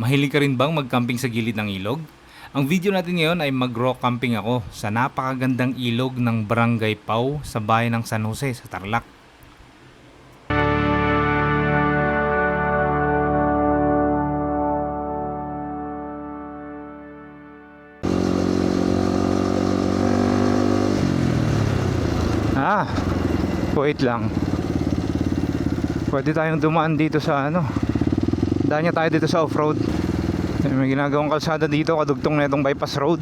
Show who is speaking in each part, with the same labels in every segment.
Speaker 1: Mahilig ka rin bang mag-camping sa gilid ng ilog? Ang video natin ngayon ay mag-rock camping ako sa napakagandang ilog ng Barangay Pau sa bayan ng San Jose sa Tarlac. Wait lang. Pwede tayong dumaan dito sa daan niya tayo dito sa off-road. May ginagawang kalsada dito kadugtong na itong bypass road.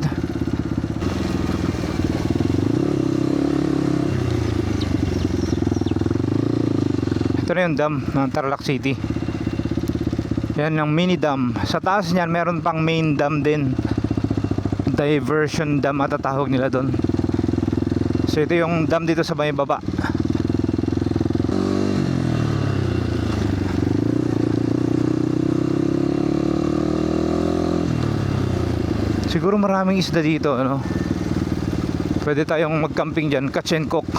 Speaker 1: Ito na yung dam ng Tarlac City. Yan ang mini dam. Sa taas niyan meron pang main dam din. Diversion dam at tatawag nila doon. So ito yung dam dito sa may baba. Siguro maraming isda dito, pwede tayong mag-camping dyan. Catch and cook.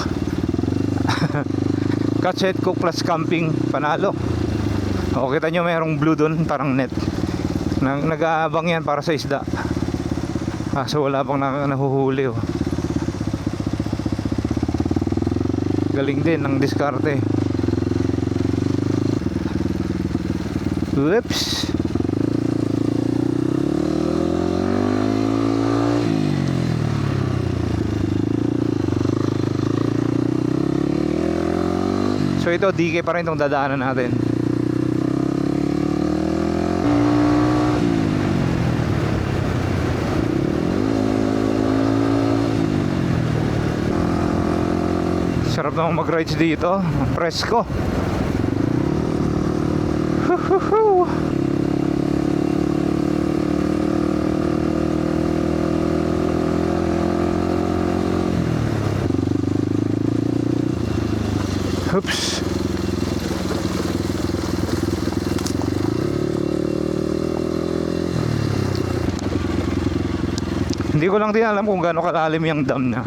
Speaker 1: Catch and cook plus camping, panalo. O, kita nyo mayroong blue doon, parang net. Nag-aabang yan para sa isda. So wala pang nahuhuli. Galing din ng diskarte. Whoops. So ito, DK pa rin itong dadaanan natin. Sarap naman mag-rides dito. Presko. Oops. Hindi ko lang din alam kung gaano kalalim yung dam niya.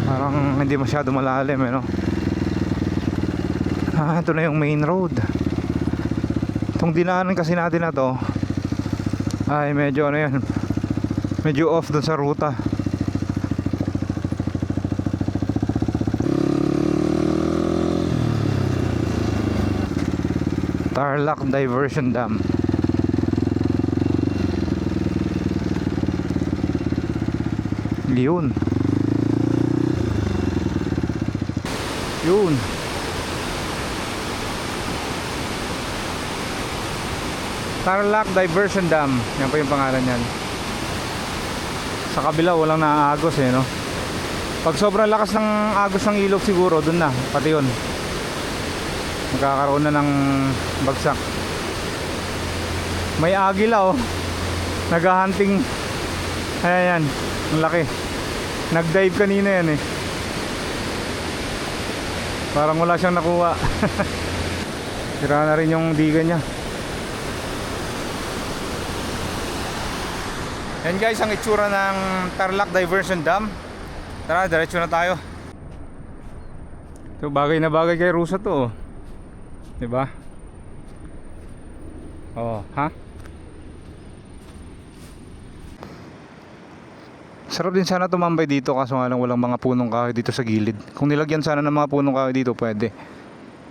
Speaker 1: Parang hindi masyado malalim, ito na yung main road. Itong dinaanan kasi natin na to ay medyo medyo off dun sa ruta. Tarlac Diversion Dam. Yun. Tarlac Diversion Dam. Yan pa yung pangalan yan. Sa kabila walang naaagos Pag sobrang lakas ng agos ng ilog siguro dun na, pati yun magkakaroon na ng bagsak. May agila naghahunting. Ayan, ang laki. Nag-dive kanina yan Parang wala siyang nakuha. Sira na rin yung diga niya. Yan guys ang itsura ng Tarlac Diversion Dam. Tara, diretso na tayo. So bagay na bagay kay Rusa to diba? Sarap din sana tumambay dito kaso nga lang walang mga punong kahoy dito sa gilid. Kung nilagyan sana ng mga punong kahoy dito pwede.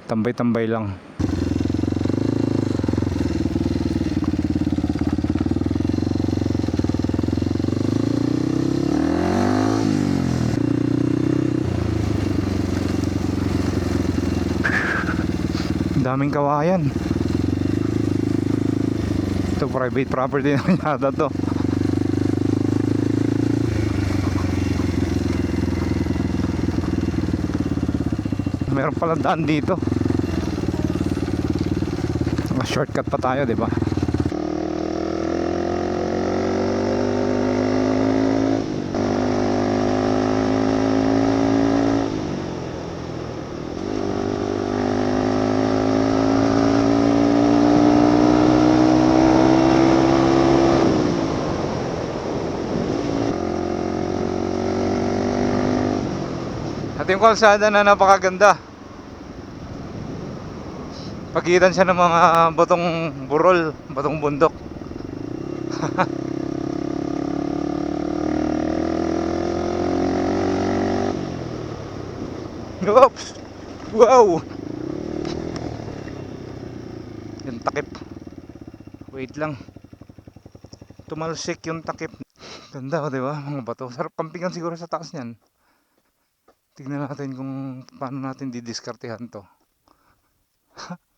Speaker 1: Tambay-tambay lang. Daming kawayan. Ito private property naman yata to. Meron pala daan dito. Shortcut pa tayo, di ba? At yung kalsada na napakaganda. Pagitan siya ng mga batong burol, batong bundok. Oops! Wow! Yung takip. Wait lang. Tumalsik yung takip. Ganda ko, di ba? Mga bato. Sarap kampikan siguro sa taas niyan. Tignan natin kung paano natin didiskartehan to.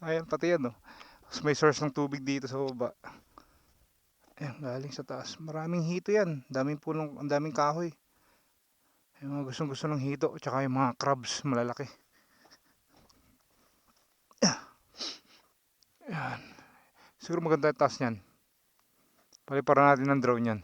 Speaker 1: Ayan, pati yan, no? Tapos may source ng tubig dito sa baba. Ayan, galing sa taas. Maraming hito yan. Daming punong, ang daming kahoy. Yung mga gustong gusto ng hito. Tsaka yung mga crabs, malalaki. Ayan. Siguro maganda yung taas niyan. Paliparan natin ng drone yan.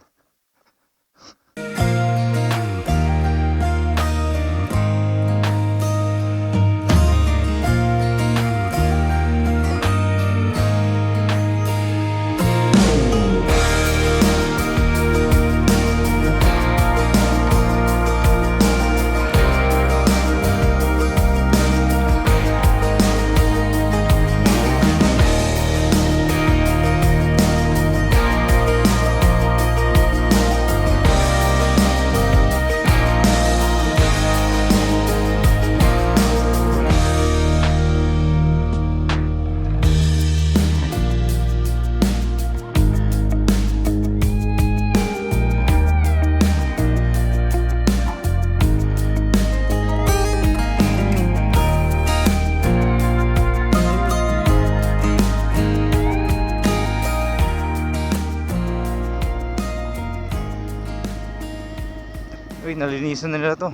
Speaker 1: Uy, nalinisan na nila to.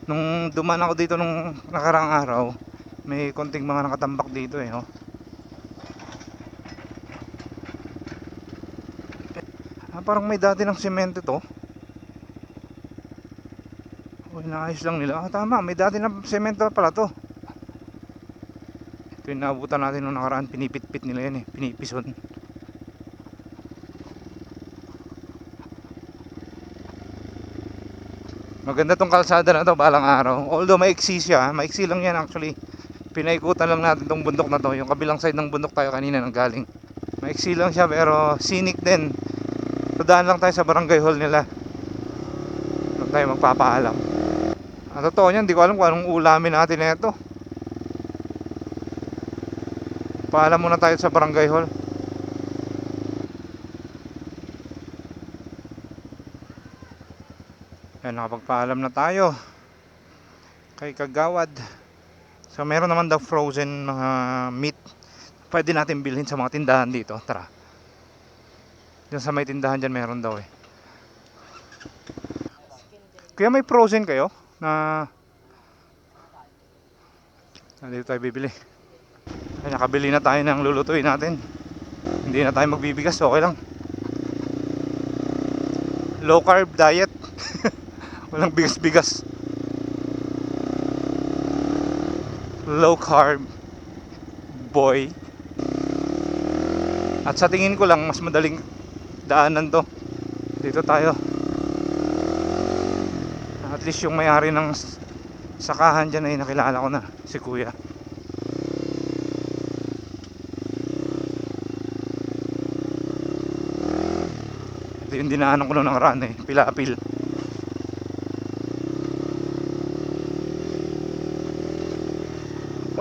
Speaker 1: Nung dumaan ako dito nung nakaraang araw, may konting mga nakatambak dito eh. Oh. Parang may dati ng semento to. Uy, naayos lang nila. Tama, may dati ng semento pala to. Ito yung naabutan natin nung nakaraan. Pinipit-pit nila yan eh. Pinipison. Maganda tong kalsada na to balang araw. Although maiksi siya, maiksi lang yan actually. Pinaikutan lang natin tong bundok na to. Yung kabilang side ng bundok tayo kanina nang galing. Maiksi lang siya pero scenic din. Dadaan lang tayo sa barangay hall nila. Doon tayo magpapaalam. Ang totoo niyan, hindi ko alam kung anong ulamin natin na ito. Paalam muna tayo sa barangay hall. Yan, nakapagpaalam na tayo kay Kagawad. So meron naman daw frozen mga meat. Pwede natin bilhin sa mga tindahan dito. Tara. Diyan sa may tindahan dyan meron daw eh. Kaya may frozen kayo na dito tayo bibili. Ay, nakabili na tayo ng lulutuin natin. Hindi na tayo magbibigas, okay lang. Low carb diet. Walang bigas-bigas. Low carb boy. At sa tingin ko lang mas madaling daanan to. Dito tayo. At least yung may-ari ng sakahan dyan ay nakilala ko na, si Kuya. Ito yung dinaanan ko nung nakaraan eh, Pilapil.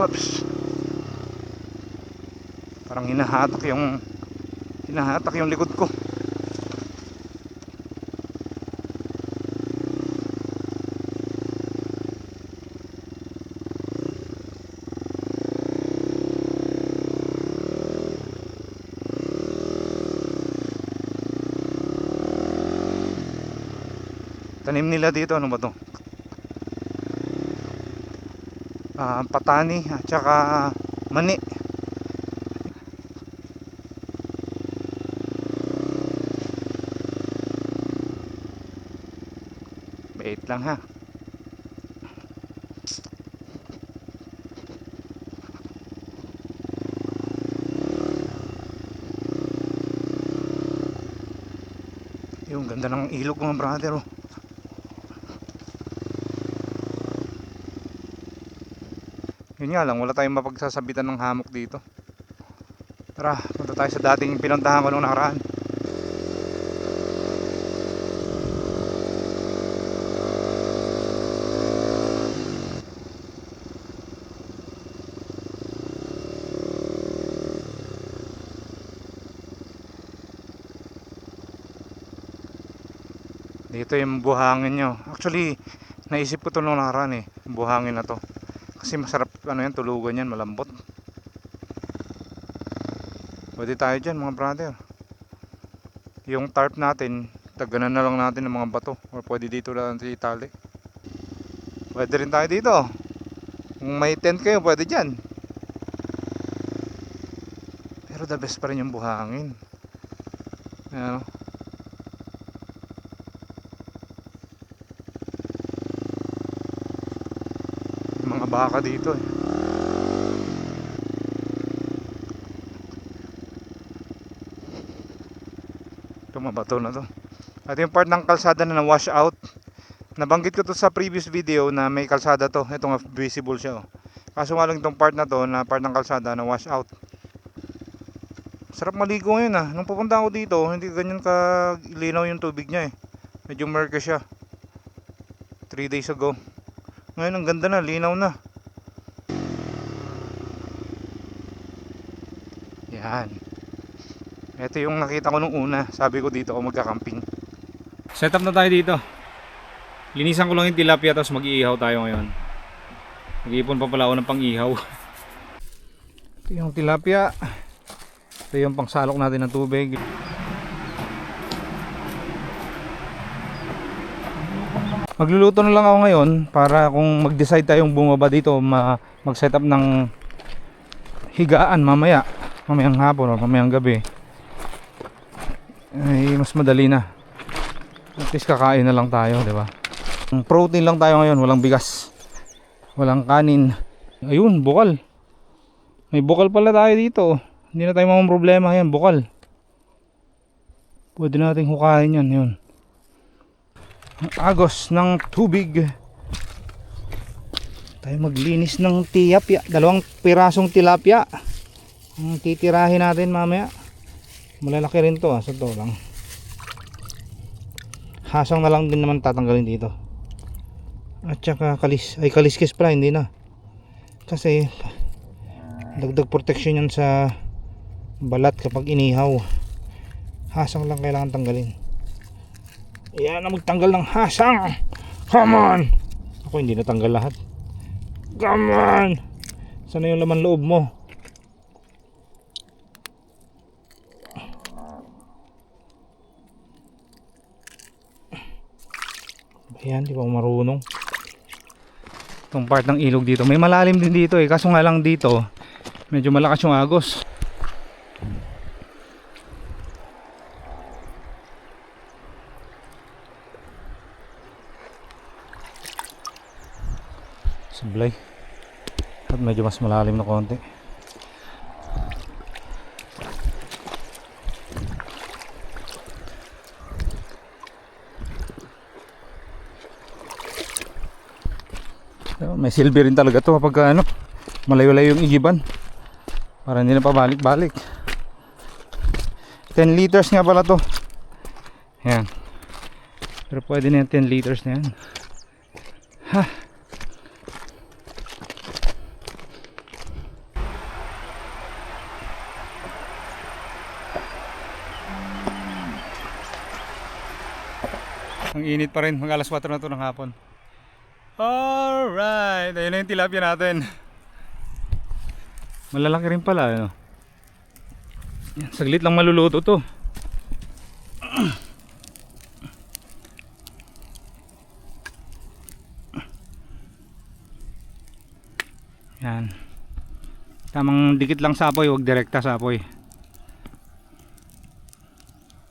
Speaker 1: Oops. Parang hinahatak yung likod ko. Tanim nila dito, ano ba to? Patani at saka mani. Wait lang ha. Yung ganda ng ilog mga brother oh. Yun nga lang, wala tayong mapagsasabitan ng hammock dito. Tara, punta tayo sa dating pinuntahan ko nung nakaraan. Dito yung buhangin nyo. Actually, naisip ko ito nung nakaraan buhangin na to. Kasi masarap yan, tulugan yan, malambot. Pwede tayo dyan mga brother. Yung tarp natin, taganan na lang natin ng mga bato. Or pwede dito lang itali. Pwede rin tayo dito. Kung may tent kayo, pwede dyan. Pero the best pa rin yung buhangin. Ayan. Mga baka dito Ito mabato na to. At yung part ng kalsada na wash out, nabanggit ko to sa previous video na may kalsada to. Ito nga visible siya Kaso nga lang itong part na to, na part ng kalsada na wash out. Sarap maligo ngayon Nung pupunta ako dito, hindi ganyan ka linaw yung tubig niya Medyo murky siya 3 days ago. Ngayon ang ganda na, linaw na. Yan. Ito yung nakita ko nung una. Sabi ko dito ako magka-camping. Setup na tayo dito. Linisan ko lang yung tilapia tapos mag-iihaw tayo ngayon. Mag-iipon pa pala ako ng pang-ihaw. Ito yung tilapia. Ito yung pangsalok natin ng tubig. Magluluto na lang ako ngayon para kung mag-decide tayong bumaba dito mag-setup ng higaan mamayang hapon o mamayang gabi ay mas madali na. At least kakain na lang tayo, di ba? Protein lang tayo ngayon, walang bigas, walang kanin. Ayun, bukal. May bukal pala tayo dito. Hindi na tayo mamang problema yan, bukal. Pwede nating hukain yan, yun. Ang agos ng tubig. Tayo maglinis ng tilapia. 2 pirasong tilapia ang titirahin natin mamaya. Malalaki rin to sa to lang. Hasang na lang din naman tatanggalin dito. At saka kaliskis pala, hindi na. Kasi dagdag protection yan sa balat kapag inihaw. Hasang lang kailangan tanggalin. Yan na magtanggal ng hasang. Come on. Ako hindi natanggal lahat. Come on. Sana yung laman loob mo. Ayan, di pa marunong. Itong part ng ilog dito, may malalim din dito kaso nga lang dito medyo malakas yung agos. Sablay. At medyo mas malalim na konti. May silbi rin talaga to kapag malayo-layo yung igiban. Para hindi na pabalik-balik. 10 liters nga pala to. Yan. Pero pwede na yung 10 liters na yan. Ha. Ang init pa rin, mag alas 4 na to ng hapon. Alright, ayun na yung tilapia natin. Malalaki rin pala saglit lang maluluto to. Yan. Tamang dikit lang sa apoy, huwag direkta sa apoy.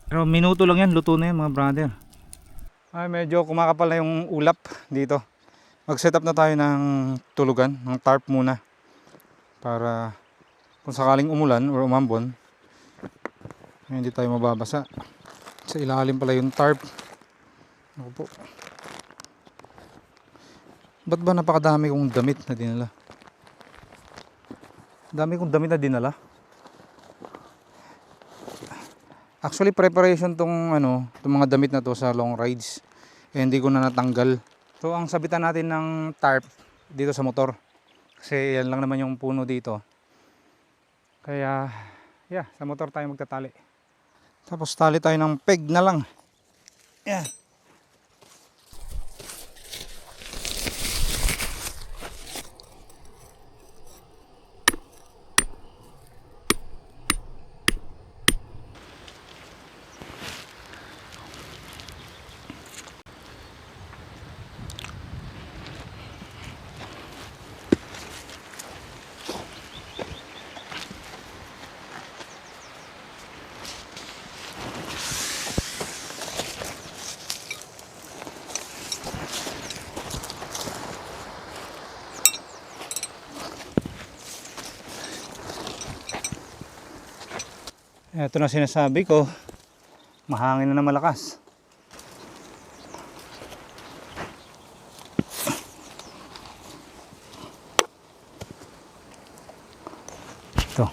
Speaker 1: Pero minuto lang yan, luto na yan mga brother. Ay, medyo kumakapal na yung ulap dito. Mag-setup na tayo ng tulugan, ng tarp muna. Para kung sakaling umulan or umambon, hindi tayo mababasa. Sa ilalim pala yung tarp. Ako po. Ba't ba napakadami kong damit na dinala? Dami kong damit na dinala. Actually preparation tong tong mga damit na to sa long rides. Hindi ko na natanggal. So ang sabitan natin ng tarp dito sa motor. Kasi yan lang naman yung puno dito. Kaya yeah, sa motor tayo magtatali. Tapos tali tayo ng peg na lang. Yeah. Ito na sinasabi ko, mahangin na malakas. Ito.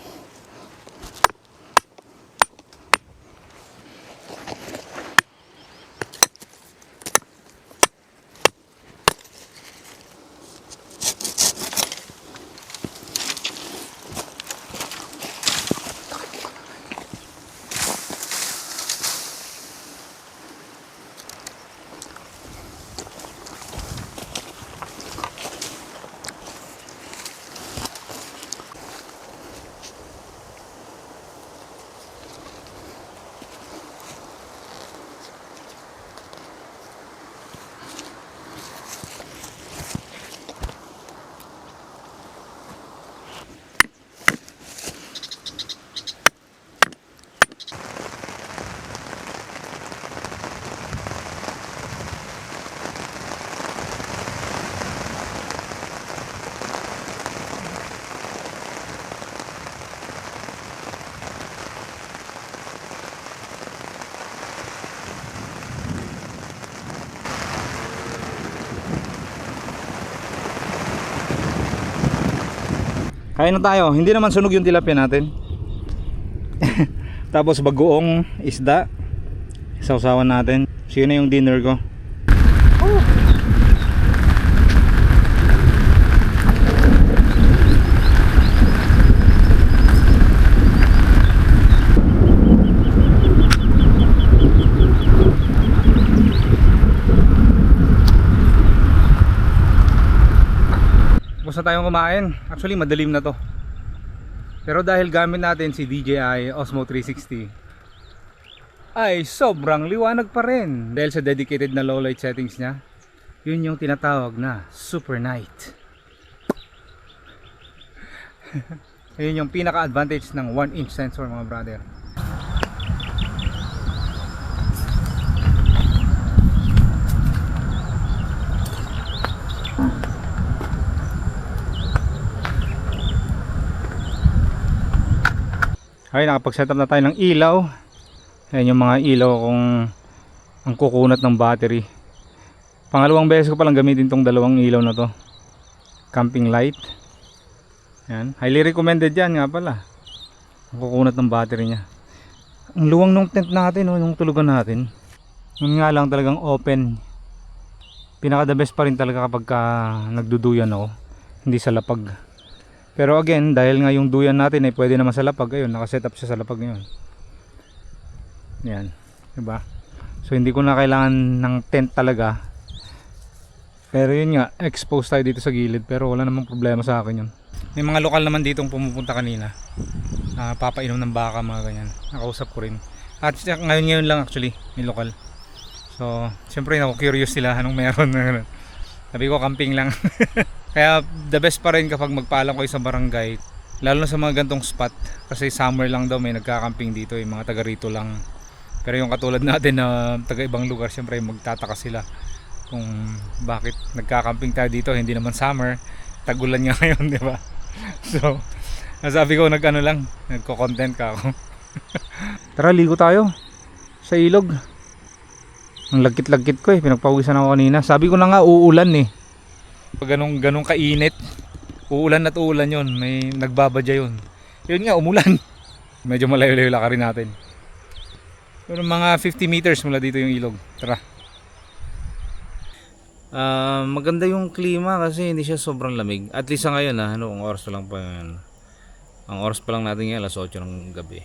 Speaker 1: Kain na tayo. Hindi naman sunog yung tilapia natin. Tapos bagoong isda. Sausawan natin. So yun na yung dinner ko. Tapos na tayong kumain. Actually madilim na to. Pero dahil gamit natin si DJI Osmo 360 ay sobrang liwanag pa rin. Dahil sa dedicated na low light settings niya. Yun yung tinatawag na super night. Yun yung pinaka advantage ng 1-inch sensor mga brother. Okay, nakapag-setup na tayo ng ilaw. Ayan yung mga ilaw kung ang kukunat ng battery. Pangalawang beses ko palang gamitin tong dalawang ilaw na to. Camping light. Ayan, highly recommended yan nga pala. Ang kukunat ng battery nya. Ang luwang ng tent natin, yung tulugan natin. Yun nga lang talagang open. Pinaka the best pa rin talaga kapag nagduduyan ako. Hindi sa lapag. Pero again, dahil nga yung duyan natin ay pwede naman sa lapag, ayun, nakaset up siya sa lapag ngayon. Yan, diba? So hindi ko na kailangan ng tent talaga. Pero yun nga, exposed tayo dito sa gilid, pero wala namang problema sa akin yun. May mga lokal naman dito pumupunta kanina. Papainom ng baka, mga ganyan. Nakausap ko rin. At ngayon lang actually, may lokal. So, siyempre ako curious sila anong meron. Sabi ko, camping lang. Kaya the best pa rin kapag magpaalam kayo sa barangay, lalo na sa mga gantong spot, kasi summer lang daw may nagka-camping dito, yung mga taga rito lang. Pero yung katulad natin na taga ibang lugar, syempre magtataka sila kung bakit nagka-camping tayo dito, hindi naman summer, tagulan nga ngayon, di ba? So, sabi ko nagko-content ka ako. Tara, ligo tayo sa ilog. Ang lagkit-lagkit ko pinagpawisan ako kanina. Sabi ko na nga uulan pag ganong kainit, uulan at uulan yun, may nagbabadya yun. Yun nga, umulan. Medyo malayo-layo lakarin natin. Pero mga 50 meters mula dito yung ilog. Tara. Maganda yung klima kasi hindi siya sobrang lamig. At least sa ngayon ang oras pa lang pa yan. Ang oras pa lang natin ngayon, alas 8 ng gabi.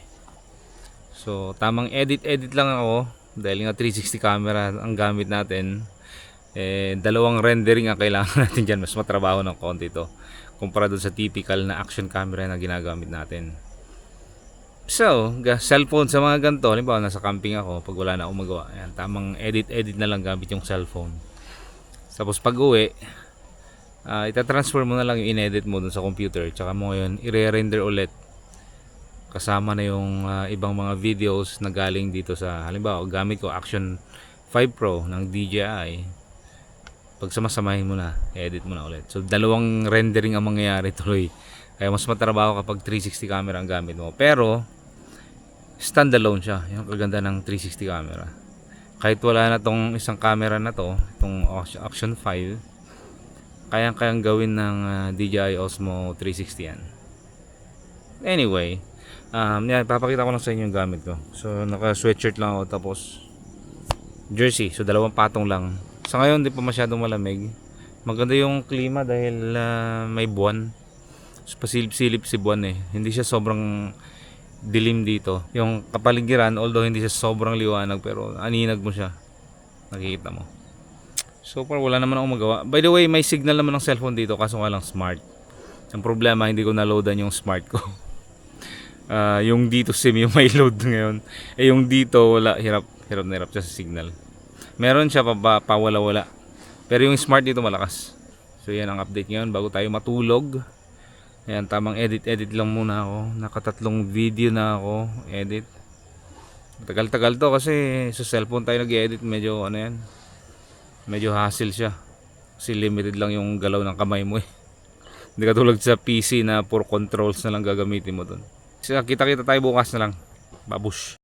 Speaker 1: So, tamang edit lang ako dahil nga 360 camera ang gamit natin. Dalawang rendering ang kailangan natin dyan. Mas matrabaho ng konti ito kumpara doon sa typical na action camera na ginagamit natin. So, cellphone sa mga ganito, halimbawa nasa camping ako, pag wala na akong magawa, ayan, tamang edit na lang gamit yung cellphone. Tapos pag uwi, itatransfer mo na lang yung inedit mo dun sa computer, tsaka mo yun i-render ulit kasama na yung ibang mga videos na galing dito sa, halimbawa gamit ko Action 5 Pro ng DJI. Pag samasamahin mo na, edit mo na ulit. So dalawang rendering ang mangyayari tuloy, kaya mas matrabaho kapag 360 camera ang gamit mo. Pero standalone siya, yung kaganda ng 360 camera. Kahit wala na tong isang camera na to, itong Action 5, kayang gawin ng DJI Osmo 360 yan. Anyway, yan, papakita ko lang sa inyo yung gamit ko. So naka sweatshirt lang ako, tapos jersey, so dalawang patong lang. Sa ngayon di pa masyadong malamig. Maganda yung klima dahil may buwan. So, pasilip-silip si buwan eh. Hindi siya sobrang dilim dito. Yung kapaligiran, although hindi siya sobrang liwanag, pero aninag mo siya. Nakikita mo. So far wala naman akong magawa. By the way, may signal naman ng cellphone dito, kaso nga lang smart. Ang problema, hindi ko na-loadan yung smart ko. Yung dito SIM yung may load ngayon. Yung dito wala, hirap na hirap siya sa signal. Meron siya pawala-wala. Pero yung smart dito malakas. So yan ang update ngayon bago tayo matulog. Ayan, tamang edit lang muna ako. Nakatatlong video na ako edit. Tagal-tagal to kasi sa cellphone tayo nag-edit, medyo yan, medyo hassle siya kasi limited lang yung galaw ng kamay mo eh. Hindi katulad sa PC na puro controls na lang gagamitin mo dun. So, kita tayo bukas na lang. Babush.